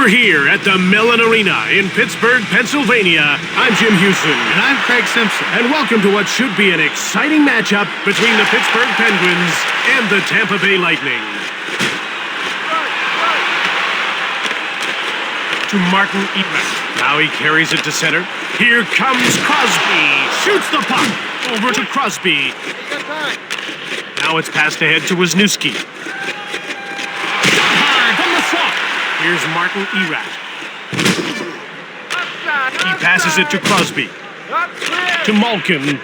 here at the Mellon Arena in Pittsburgh, Pennsylvania. I'm Jim Houston. And I'm Craig Simpson. And welcome to what should be an exciting matchup between the Pittsburgh Penguins and the Tampa Bay Lightning. To Martin Ebrett. Now he carries it to center. Here comes Crosby. Shoots the puck. Over to Crosby. Now it's passed ahead to Wisniewski. Shot hard from the slot. Here's Martin Ebrett. He passes it to Crosby. To Malkin.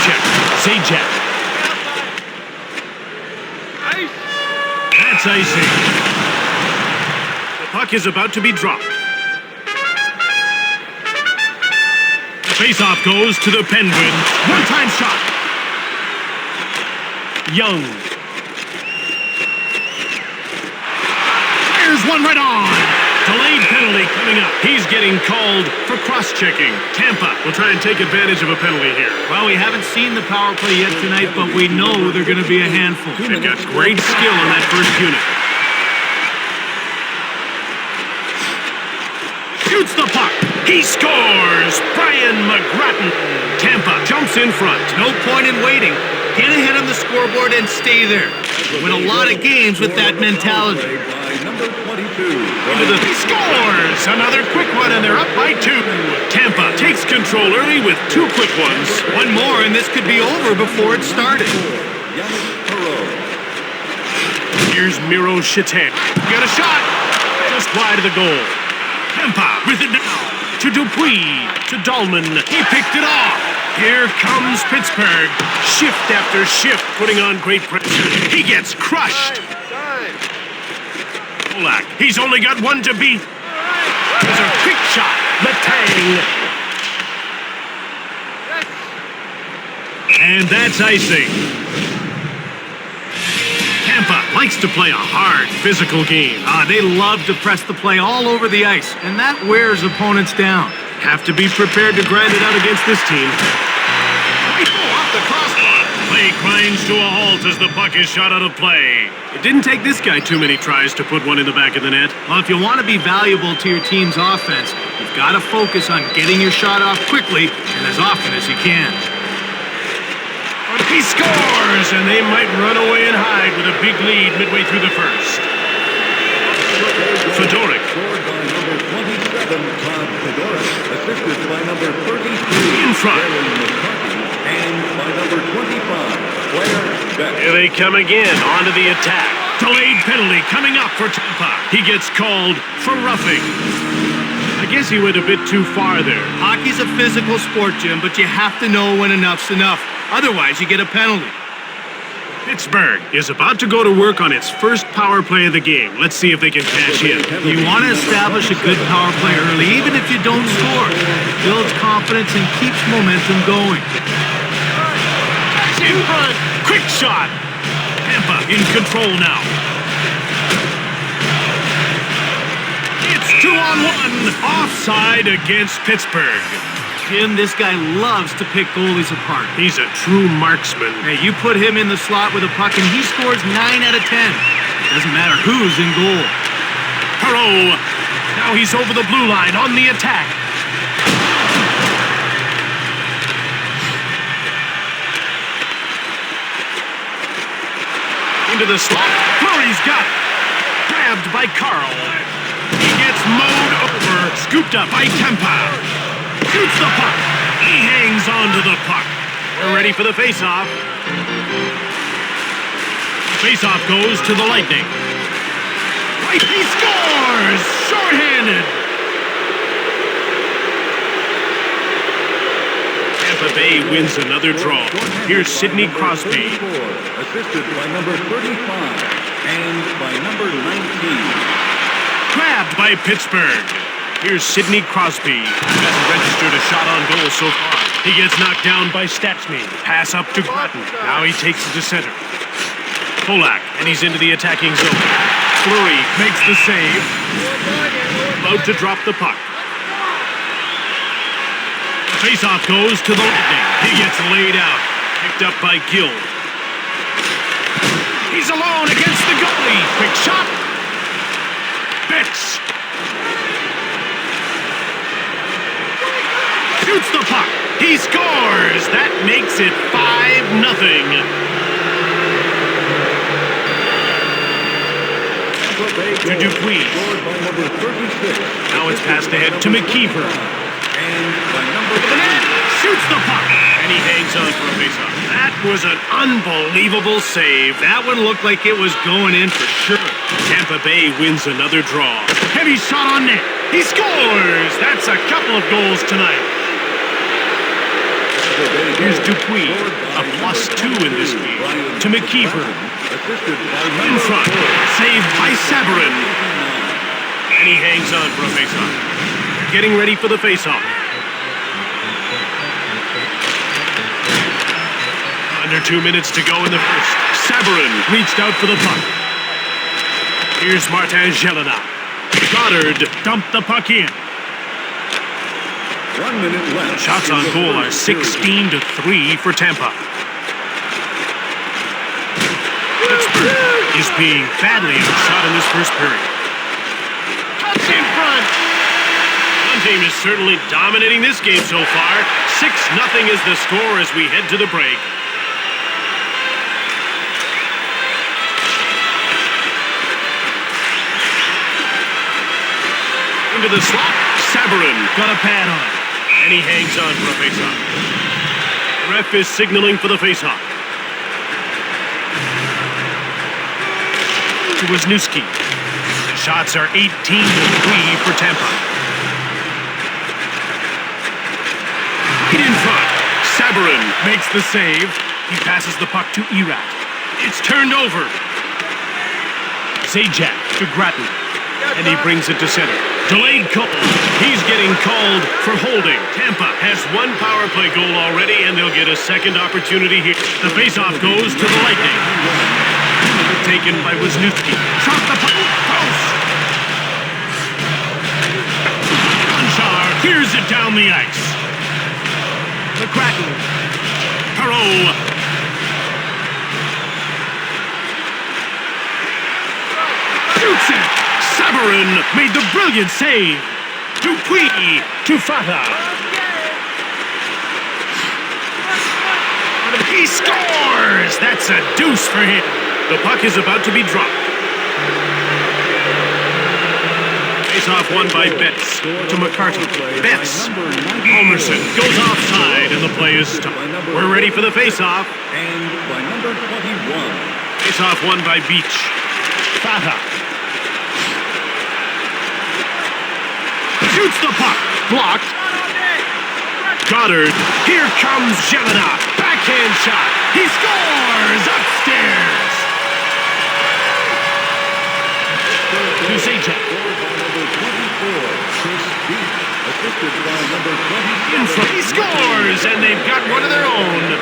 Check. Zajac. That's icing. The puck is about to be dropped. The faceoff goes to the Penguins. One-time shot. Young. Fires one right on. Delayed penalty coming up. He's getting called for cross-checking. Tampa will try and take advantage of a penalty here. Well, we haven't seen the power play yet tonight, but we know they're going to be a handful. They've got great skill in that first unit. Shoots the puck. He scores. Brian McGrattan. Tampa jumps in front. No point in waiting. Get ahead on the scoreboard and stay there. Win a lot of games with that mentality. He scores. Another quick one, and they're up by 2. Tampa takes control early with 2 quick ones. One more, and this could be over before it started. Here's Miro Chitin. Got a shot. Just wide of the goal. Tampa with it now. To Dupuis. To Dahlman. He picked it off. Here comes Pittsburgh. Shift after shift, putting on great pressure. He gets crushed. Polak. He's only got one to beat. There's a quick shot. Letang. And that's icing. Tampa likes to play a hard, physical game. They love to press the play all over the ice, and that wears opponents down. Have to be prepared to grind it out against this team. Off the crossbar. Play grinds to a halt as the puck is shot out of play. It didn't take this guy too many tries to put one in the back of the net. Well, if you want to be valuable to your team's offense, you've got to focus on getting your shot off quickly and as often as you can. He scores, and they might run away and hide with a big lead midway through the first. Fedoruk. Assisted by number 33, in front. And by number 25, Blair Beck. Here they come again, onto the attack. Delayed penalty coming up for Tampa. He gets called for roughing. I guess he went a bit too far there. Hockey's a physical sport, Jim, but you have to know when enough's enough. Otherwise, you get a penalty. Pittsburgh is about to go to work on its first power play of the game. Let's see if they can cash in. You want to establish a good power play early, even if you don't score. Builds confidence and keeps momentum going. In front. Quick shot. Tampa in control now. It's 2-on-1. Offside against Pittsburgh. Jim, this guy loves to pick goalies apart. He's a true marksman. Hey, you put him in the slot with a puck and he scores 9 out of 10. It doesn't matter who's in goal. Perreault. Now he's over the blue line on the attack. Into the slot. Fleury's got it. Grabbed by Carl. He gets mowed over. Scooped up by Tampa. Shoots the puck. He hangs on to the puck. We're ready for the faceoff. Faceoff goes to the Lightning. Right, he scores! Shorthanded. Tampa Bay wins another draw. Here's Sidney Crosby. Assisted by number 35 and by number 19. Grabbed by Pittsburgh. Here's Sidney Crosby. Hasn't registered a shot on goal so far. He gets knocked down by Stastny. Pass up to Grattan. Now he takes it to center. Polak, and he's into the attacking zone. Fleury makes the save. About to drop the puck. Faceoff goes to the Lightning. He gets laid out. Picked up by Gill. He's alone against the goalie. Quick shot. Betts Shoots the puck. He scores. That makes it 5-0. To Dupuis. Now it's passed ahead to McKeever. And by number The net shoots the puck, and he hangs on for a faceoff. That was an unbelievable save. That one looked like it was going in for sure. Tampa Bay wins another draw. Heavy shot on net. He scores. That's a couple of goals tonight. Here's Dupuis, a +2 in this game. To McKeever. In front. Saved by Sabarin. And he hangs on for a faceoff. Getting ready for the faceoff. Under 2 minutes to go in the first. Sabarin reached out for the puck. Here's Martin Jelena. Goddard dumped the puck in. 1 minute left. Shots on goal are 16-3 for Tampa. Pittsburgh is being badly outshot in this first period. Cuts in front. One team is certainly dominating this game so far. 6-0 is the score as we head to the break. Into the slot. Sabarin got a pad on it. And he hangs on for a faceoff. Ref is signaling for the faceoff. To Wisniewski. The shots are 18-3 for Tampa. Right in front. Sabarin makes the save. He passes the puck to Erat. It's turned over. Zajac to Grattan. And he brings it to center. Delayed call. He's getting called for holding. Tampa has one power play goal already, and they'll get a second opportunity here. The faceoff goes to the Lightning. Taken by Wisniewski. Shot the puck. Post. Gonchar clears it down the ice. McCracken. Perreault. Shoots it. Sabarin made the brilliant save. Dupuis to Fata. He scores! That's a deuce for him. The puck is about to be dropped. Face-off won by Betts to McCarty. Betts. Homerson goes offside and the play is stopped. We're ready for the face-off. And by number 21. Face-off won by Beach. Fata. Shoots the puck. Blocked. Goddard. Here comes Jelena. Backhand shot. He scores upstairs. To Zajac. In front. He scores, and they've got one of their own.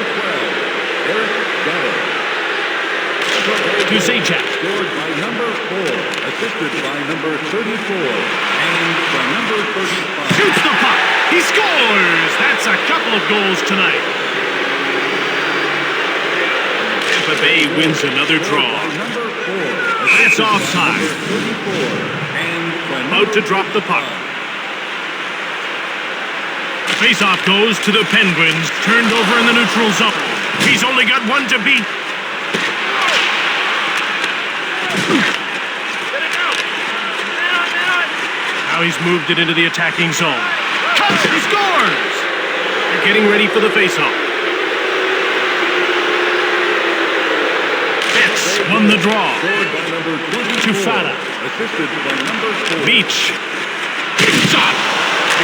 To Zajac. Scored by number 4, assisted by number 34, and by number 35. Shoots the puck. He scores. That's a couple of goals tonight. Tampa Bay wins another draw. Number 4. That's offside. 34, and by About to drop the puck. The faceoff goes to the Penguins. Turned over in the neutral zone. He's only got one to beat. Now he's moved it into the attacking zone. Cuts and scores! They're getting ready for the faceoff. Betts won the draw. To Fata. assisted by number 4. Beach. Big shot.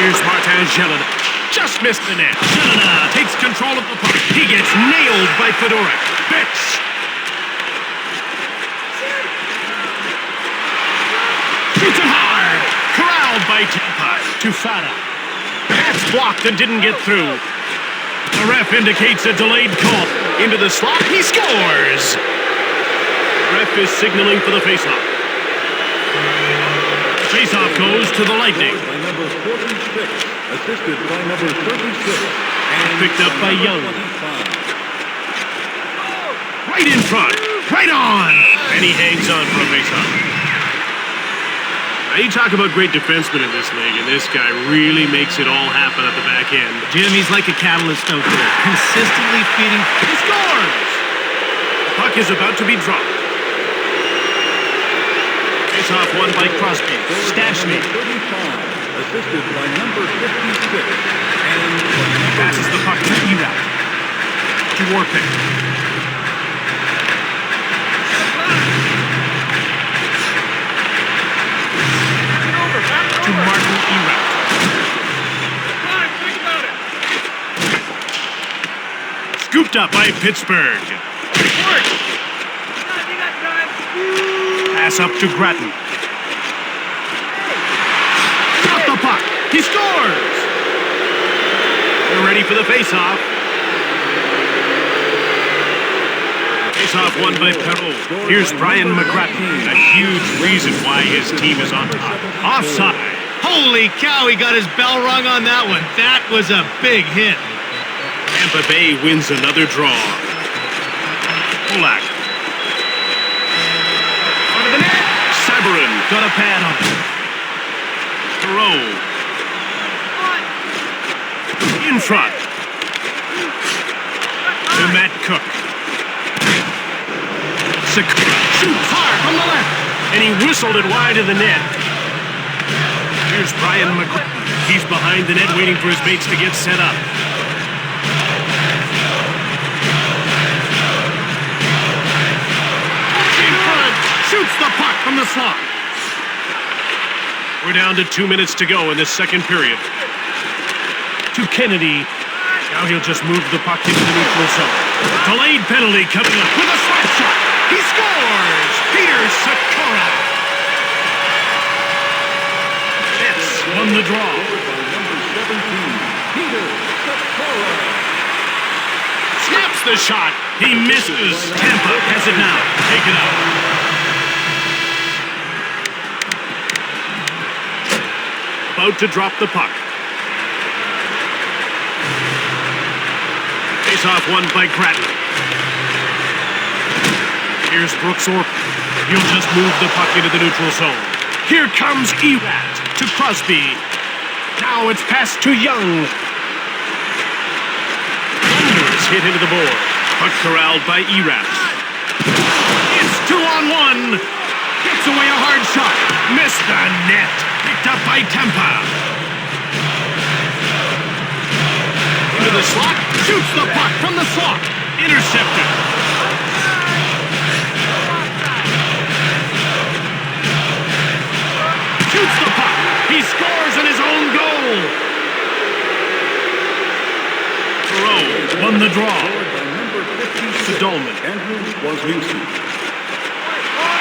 Here's Martin Jelena. Just missed the net. Jelena takes control of the puck. He gets nailed by Fedoruk. Betts. Shoots it hard. Corralled by Tampa. To Fata. That's blocked and didn't get through. The ref indicates a delayed call. Into the slot. He scores. Ref is signaling for the faceoff. Faceoff goes to the Lightning. By number 46, assisted by number 36, and Picked up by Young. 25. Right in front. Right on. And he hangs on for a faceoff. Now, you talk about great defensemen in this league, and this guy really makes it all happen at the back end. Jim, he's like a catalyst out there, consistently feeding. He scores! The puck is about to be dropped. Face-off won by Crosby. Stastny. 35, assisted by number 56. And Passes the puck to Erat. To Warpick. To Martin Erat. Scooped up by Pittsburgh. Pass up to Grattan. Got the puck. He scores! They're ready for the face-off. Face-off won by Perreault. Here's Brian McGrattan, a huge reason why his team is on top. Offside. Holy cow, he got his bell rung on that one. That was a big hit. Tampa Bay wins another draw. Polak. Front of the net. Sabarin got a pad on it. Perreault. In front. To Matt Cook. Sakura shoots hard from the left. And he whistled it wide of the net. Here's Brian McGrattan. He's behind the net waiting for his mates to get set up. In front. Shoots the puck from the slot. We're down to 2 minutes to go in this second period. To Kennedy. Now he'll just move the puck into the neutral zone. Delayed penalty coming up with a slap shot. He scores! Peter Sakura. Jets won the draw. number 17, Peter Sakura. Snaps the shot. He misses. Tampa has it now. Take it out. About to drop the puck. Face-off won by Grattan. Here's Brooks Orp. He'll just move the puck into the neutral zone. Here comes Erat to Crosby. Now it's passed to Young. Thunder's hit into the board. Puck corralled by Erat. It's 2-on-1. Gets away a hard shot. Missed the net. Picked up by Tampa. Into the slot. Shoots the puck from the slot. Intercepted. Shoots the puck. He scores in his own goal. Perreault won the draw. To Dolman.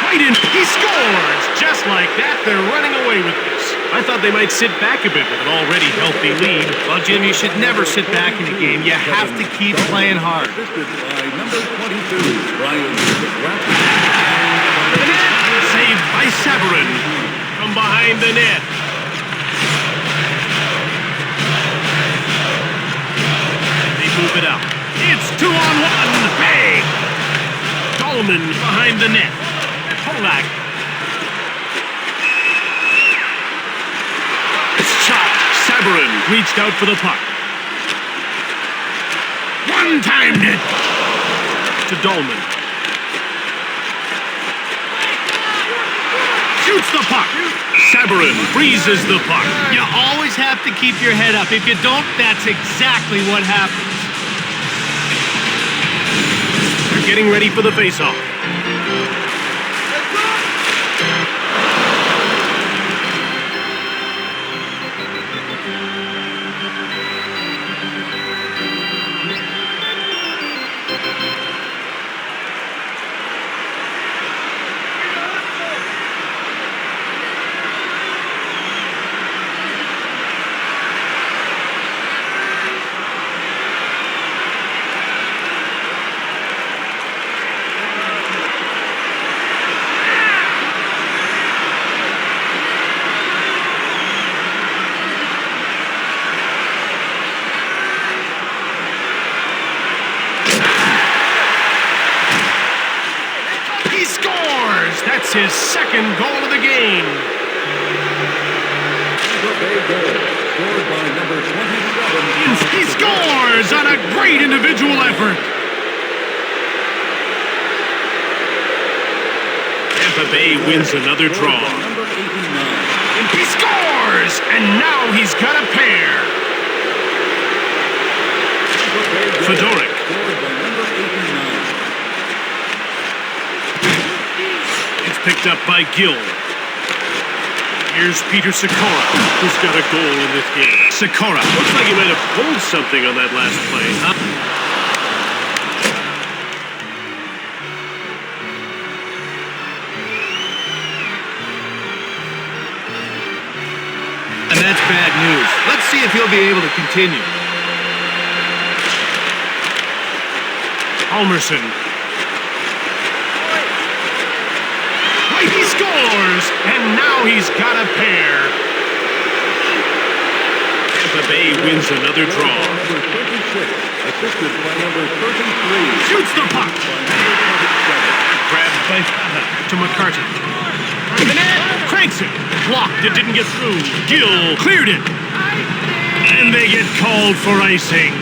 Right in. He scores. Just like that, they're running away with this. I thought they might sit back a bit with an already healthy lead. Well, Jim, you should never sit back in a game. You have to keep playing hard. Assisted by number 22, Brian McGrattan. Saved by Sabarin from behind the net. They move it up. It's 2-on-1. Bang! Dolman behind the net. Polak. It's shot. Sabarin reached out for the puck. One-timed it to Dolman. Shoots the puck. Sabarin freezes the puck. You always have to keep your head up. If you don't, that's exactly what happens. They're getting ready for the face-off. That's his second goal of the game. Bay goal, scored by number 27. He scores on a great individual effort. Tampa Bay wins another draw. Number 89. He scores, and now he's got a pair. Fedoruk. Scored by number 89. It's picked up by Gill. Here's Peter Sikora, who's got a goal in this game. Sikora, looks like he might have pulled something on that last play. And that's bad news. Let's see if he'll be able to continue. Halmerson. He scores, and now he's got a pair. Tampa Bay wins another draw. Number 36, assisted by number 33. Shoots the puck. Number 27. Grabbed by Fata to McCartan. The net cranks it. Blocked. It didn't get through. Gill cleared it. And they get called for icing.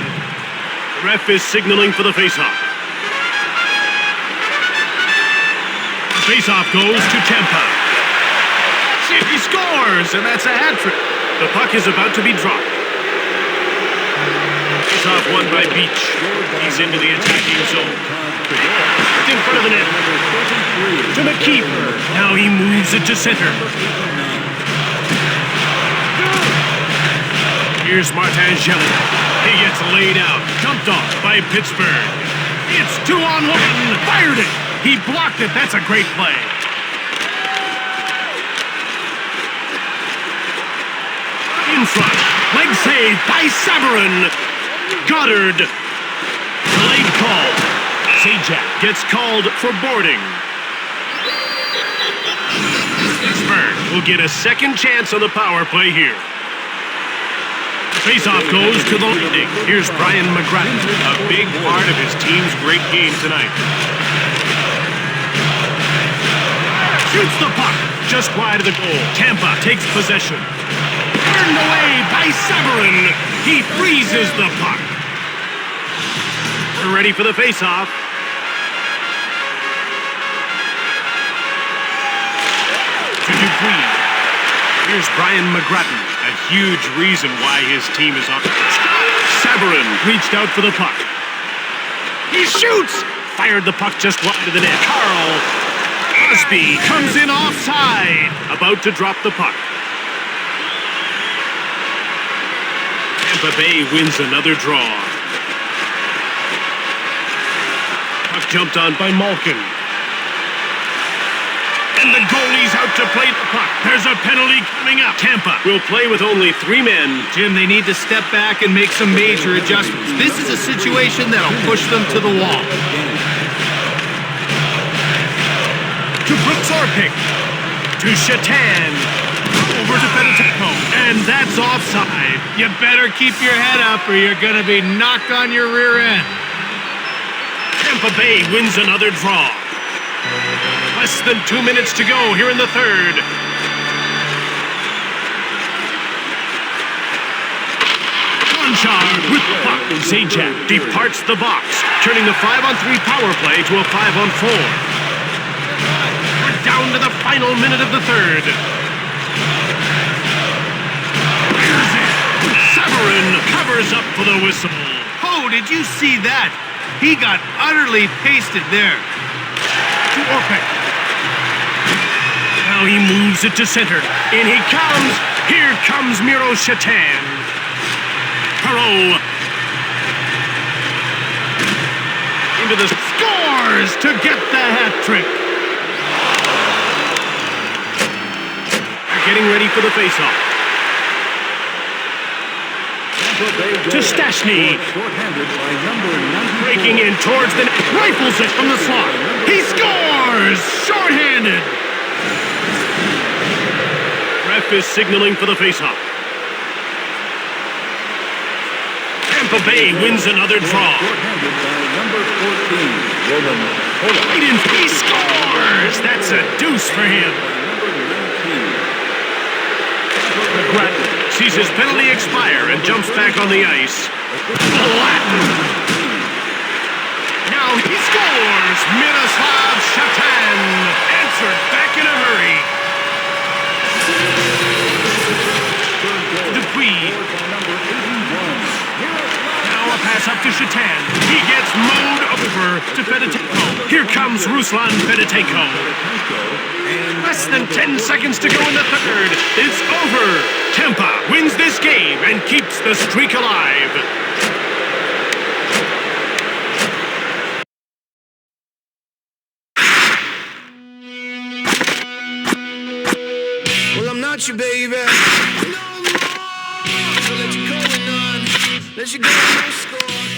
Ref is signaling for the faceoff. Faceoff goes to Tampa. He scores, and that's a hat trick. The puck is about to be dropped. Faceoff won by Beach. He's into the attacking zone. In front of the net. To McKeever. Now he moves it to center. Here's Martin-Jelly. He gets laid out. Dumped off by Pittsburgh. It's 2-on-1. Fired it. He blocked it. That's a great play. In front. Leg save by Severin. Goddard. Late call. Zajac gets called for boarding. Pittsburgh will get a second chance on the power play here. Faceoff goes to the Lightning. Here's Brian McGrattan, a big part of his team's great game tonight. Shoots the puck just wide of the goal. Tampa takes possession. Turned away by Severin. He freezes the puck. We're ready for the faceoff. To Dupuis. Here's Brian McGrattan, a huge reason why his team is on. Severin reached out for the puck. He shoots! Fired the puck just wide of the net. Carl Crosby comes in offside. About to drop the puck. Tampa Bay wins another draw. Puck jumped on by Malkin. And the goalie's out to play the puck. There's a penalty coming up. Tampa will play with only 3 men. Jim, they need to step back and make some major adjustments. This is a situation that'll push them to the wall. To Brooks Orpik. To Shatan. Over to Fedotecko. And that's offside. You better keep your head up or you're going to be knocked on your rear end. Tampa Bay wins another draw. Less than 2 minutes to go here in the third. Conchar with the puck. Zajac departs the box, turning the 5-on-3 power play to a 5-on-4. We're down to the final minute of the third. Here's it. Severin covers up for the whistle. Oh, did you see that? He got utterly pasted there. To Orpik. Now he moves it to center. In he comes. Here comes Miro Shatan. Perot. Into the scores to get the hat trick. They're getting ready for the faceoff. To Stastny. Shorthanded by number 94. Breaking in towards the net. Rifles it from the slot. He scores! Shorthanded. Ref is signaling for the faceoff. Tampa Bay wins another draw. Shorthanded by number 14, Roman Polak. Right in. He scores! That's a deuce for him. Number 19. McGrattan sees his penalty expire and jumps back on the ice. Latin. Now he scores! Miroslav Shatan answered back in a hurry. Dupuis. Now a pass up to Shatan. He gets mowed over to Fedoteyko. Here comes Ruslan Fedoteyko. Less than 10 seconds to go in the third. It's over. Tampa wins this game and keeps the streak alive. Well, I'm not your baby. No more. So let you go and none. Let you go and no score.